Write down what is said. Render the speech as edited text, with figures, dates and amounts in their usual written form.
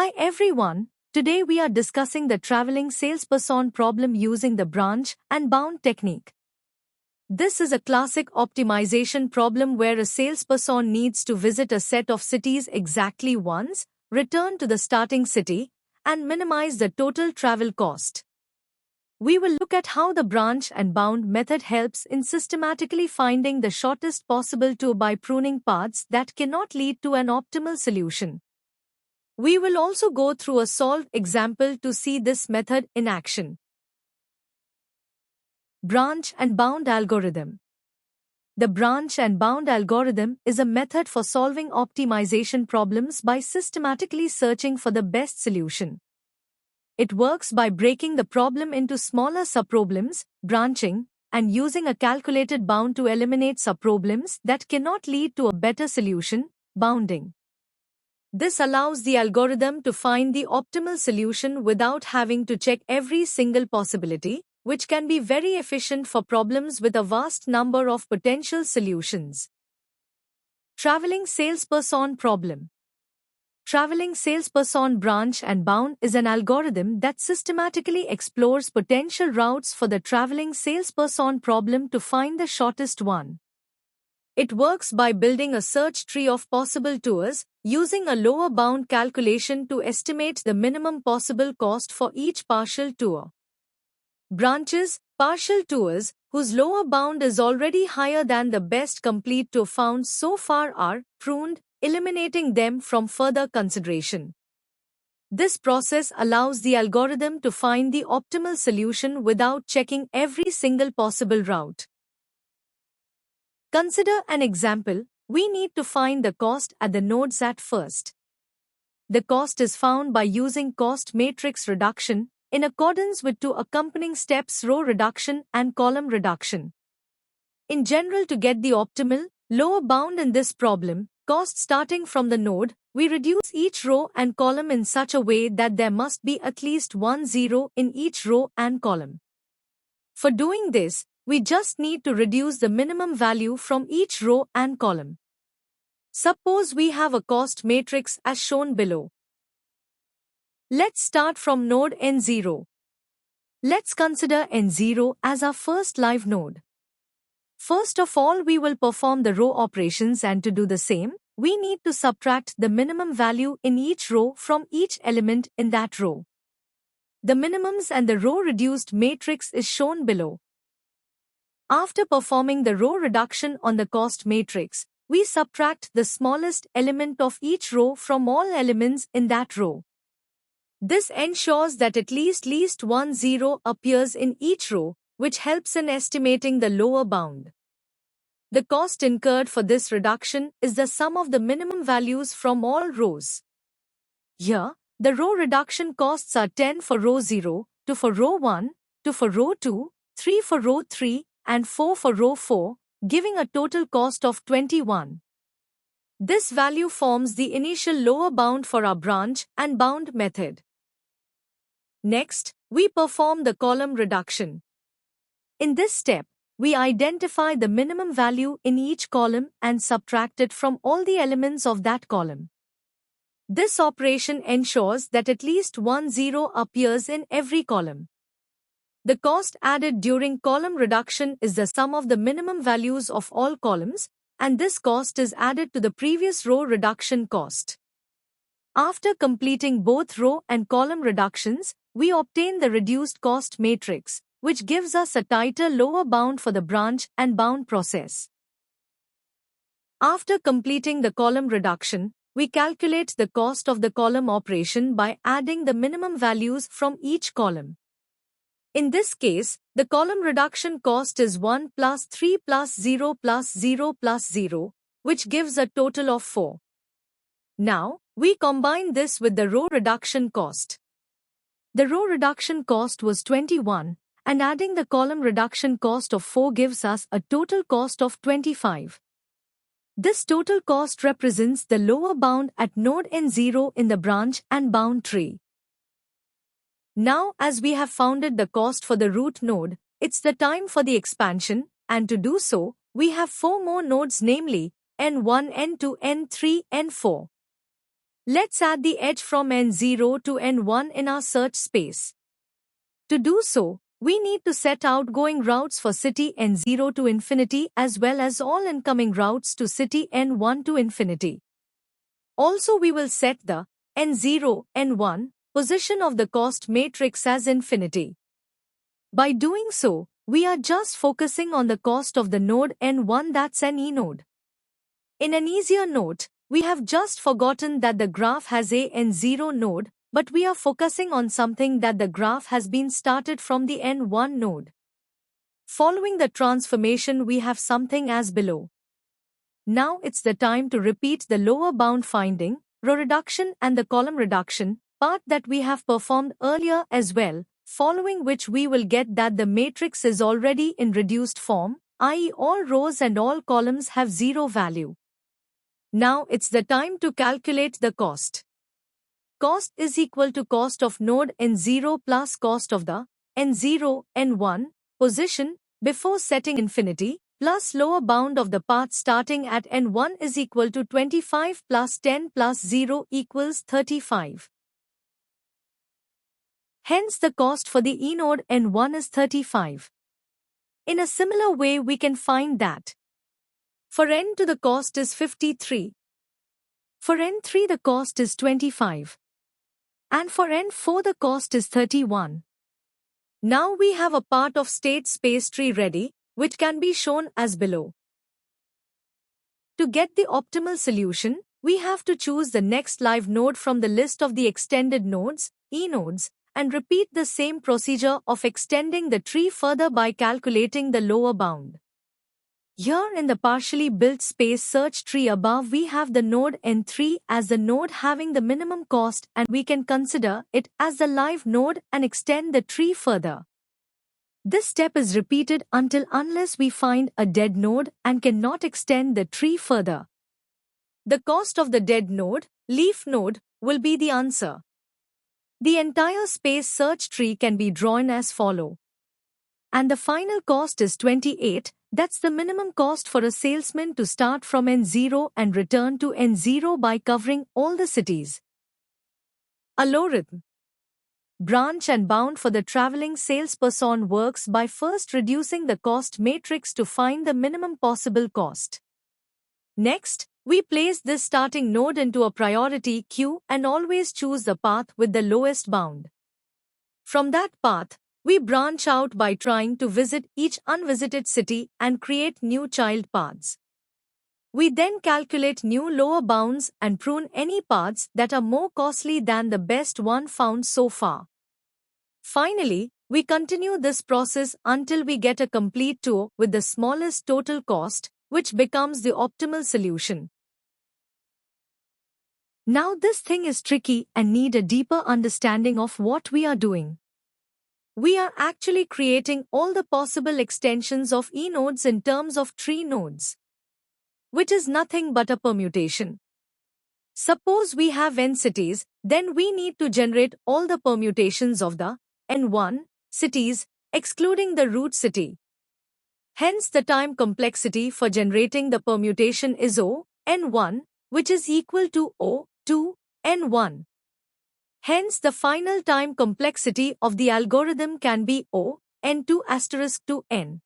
Hi everyone, today we are discussing the traveling salesperson problem using the branch and bound technique. This is a classic optimization problem where a salesperson needs to visit a set of cities exactly once, return to the starting city, and minimize the total travel cost. We will look at how the branch and bound method helps in systematically finding the shortest possible tour by pruning paths that cannot lead to an optimal solution. We will also go through a solved example to see this method in action. Branch and bound algorithm. The branch and bound algorithm is a method for solving optimization problems by systematically searching for the best solution. It works by breaking the problem into smaller subproblems, branching, and using a calculated bound to eliminate subproblems that cannot lead to a better solution, bounding. This allows the algorithm to find the optimal solution without having to check every single possibility, which can be very efficient for problems with a vast number of potential solutions. Traveling salesperson problem. Traveling salesperson branch and bound is an algorithm that systematically explores potential routes for the traveling salesperson problem to find the shortest one. It works by building a search tree of possible tours, using a lower bound calculation to estimate the minimum possible cost for each partial tour. Branches, partial tours, whose lower bound is already higher than the best complete tour found so far are pruned, eliminating them from further consideration. This process allows the algorithm to find the optimal solution without checking every single possible route. Consider an example. We need to find the cost at the nodes at first. The cost is found by using cost matrix reduction in accordance with two accompanying steps: row reduction and column reduction. In general, to get the optimal lower bound in this problem, cost starting from the node, we reduce each row and column in such a way that there must be at least one zero in each row and column. For doing this, we just need to reduce the minimum value from each row and column. Suppose we have a cost matrix as shown below. Let's start from node N0. Let's consider N0 as our first live node. First of all, we will perform the row operations, and to do the same, we need to subtract the minimum value in each row from each element in that row. The minimums and the row reduced matrix is shown below. After performing the row reduction on the cost matrix, we subtract the smallest element of each row from all elements in that row. This ensures that at least one zero appears in each row, which helps in estimating the lower bound. The cost incurred for this reduction is the sum of the minimum values from all rows. Here, the row reduction costs are 10 for row 0, 2 for row 1, 2 for row 2, 3 for row 3, and 4 for row 4, giving a total cost of 21. This value forms the initial lower bound for our branch and bound method. Next, we perform the column reduction. In this step, we identify the minimum value in each column and subtract it from all the elements of that column. This operation ensures that at least one zero appears in every column. The cost added during column reduction is the sum of the minimum values of all columns, and this cost is added to the previous row reduction cost. After completing both row and column reductions, we obtain the reduced cost matrix, which gives us a tighter lower bound for the branch and bound process. After completing the column reduction, we calculate the cost of the column operation by adding the minimum values from each column. In this case, the column reduction cost is 1 plus 3 plus 0 plus 0 plus 0, which gives a total of 4. Now, we combine this with the row reduction cost. The row reduction cost was 21, and adding the column reduction cost of 4 gives us a total cost of 25. This total cost represents the lower bound at node N0 in the branch and bound tree. Now, as we have founded the cost for the root node, it's the time for the expansion, and to do so, we have 4 more nodes, namely N1, N2, N3, N4. Let's add the edge from N0 to N1 in our search space. To do so, we need to set outgoing routes for city N0 to infinity as well as all incoming routes to city N1 to infinity. Also, we will set the N0, N1 position of the cost matrix as infinity. By doing so, we are just focusing on the cost of the node N1, that's an E-node. In an easier note, we have just forgotten that the graph has a N0 node, but we are focusing on something that the graph has been started from the N1 node. Following the transformation, we have something as below. Now it's the time to repeat the lower bound finding, row reduction and the column reduction part that we have performed earlier as well, following which we will get that the matrix is already in reduced form, i.e. all rows and all columns have zero value. Now it's the time to calculate the cost. Cost is equal to cost of node N0 plus cost of the N0, N1 position before setting infinity plus lower bound of the path starting at N1 is equal to 25 plus 10 plus 0 equals 35. Hence the cost for the E-node N1 is 35. In a similar way we can find that for N2 the cost is 53. For N3 the cost is 25. And for N4 the cost is 31. Now we have a part of state space tree ready, which can be shown as below. To get the optimal solution, we have to choose the next live node from the list of the extended nodes, E-nodes, and repeat the same procedure of extending the tree further by calculating the lower bound. Here in the partially built space search tree above we have the node N3 as the node having the minimum cost and we can consider it as the live node and extend the tree further. This step is repeated unless we find a dead node and cannot extend the tree further. The cost of the dead node, leaf node, will be the answer. The entire space search tree can be drawn as follow. And the final cost is 28, that's the minimum cost for a salesman to start from N0 and return to N0 by covering all the cities. Algorithm. Branch and bound for the traveling salesperson works by first reducing the cost matrix to find the minimum possible cost. Next, we place this starting node into a priority queue and always choose the path with the lowest bound. From that path, we branch out by trying to visit each unvisited city and create new child paths. We then calculate new lower bounds and prune any paths that are more costly than the best one found so far. Finally, we continue this process until we get a complete tour with the smallest total cost, which becomes the optimal solution. Now this thing is tricky and need a deeper understanding of what we are doing. We are actually creating all the possible extensions of E-nodes in terms of tree nodes, which is nothing but a permutation. Suppose we have n cities, then we need to generate all the permutations of the n1 cities, excluding the root city. Hence the time complexity for generating the permutation is O, n1, which is equal to O, 2, n1. Hence the final time complexity of the algorithm can be O, n2 *2 n.